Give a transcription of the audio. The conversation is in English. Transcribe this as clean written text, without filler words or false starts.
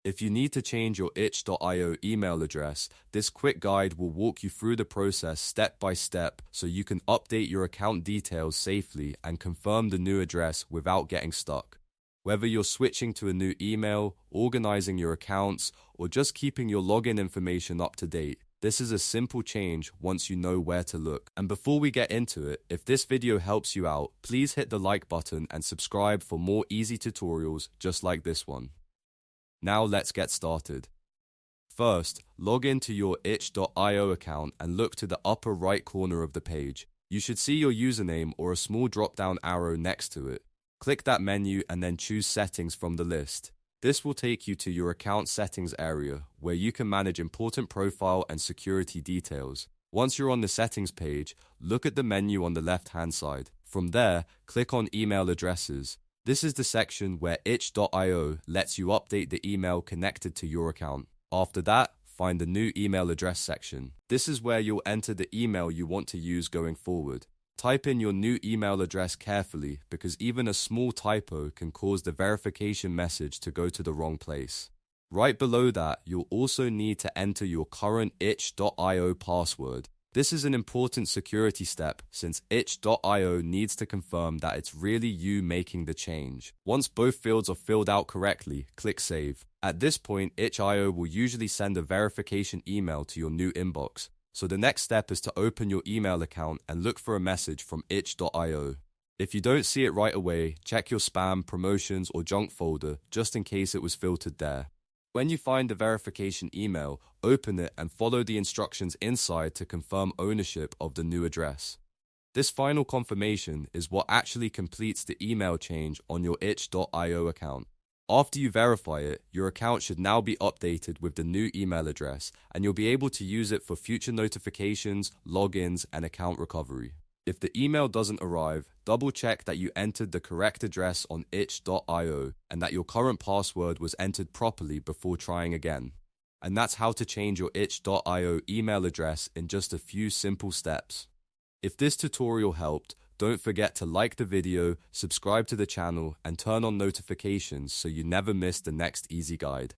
If you need to change your itch.io email address, this quick guide will walk you through the process step by step so you can update your account details safely and confirm the new address without getting stuck. Whether you're switching to a new email, organizing your accounts, or just keeping your login information up to date, this is a simple change once you know where to look. And before we get into it, if this video helps you out, please hit the like button and subscribe for more easy tutorials just like this one. Now let's get started. First, log into your itch.io account and look to the upper right corner of the page. You should see your username or a small drop-down arrow next to it. Click that menu and then choose Settings from the list. This will take you to your account settings area, where you can manage important profile and security details. Once you're on the settings page, look at the menu on the left-hand side. From there, click on Email Addresses. This is the section where itch.io lets you update the email connected to your account. After that, find the New Email Address section. This is where you'll enter the email you want to use going forward. Type in your new email address carefully because even a small typo can cause the verification message to go to the wrong place. Right below that, you'll also need to enter your current itch.io password. This is an important security step since itch.io needs to confirm that it's really you making the change. Once both fields are filled out correctly, click Save. At this point, itch.io will usually send a verification email to your new inbox. So the next step is to open your email account and look for a message from itch.io. If you don't see it right away, check your spam, promotions, or junk folder just in case it was filtered there. When you find the verification email, open it and follow the instructions inside to confirm ownership of the new address. This final confirmation is what actually completes the email change on your itch.io account. After you verify it, your account should now be updated with the new email address, and you'll be able to use it for future notifications, logins, and account recovery. If the email doesn't arrive, double-check that you entered the correct address on itch.io and that your current password was entered properly before trying again. And that's how to change your itch.io email address in just a few simple steps. If this tutorial helped, don't forget to like the video, subscribe to the channel, and turn on notifications so you never miss the next easy guide.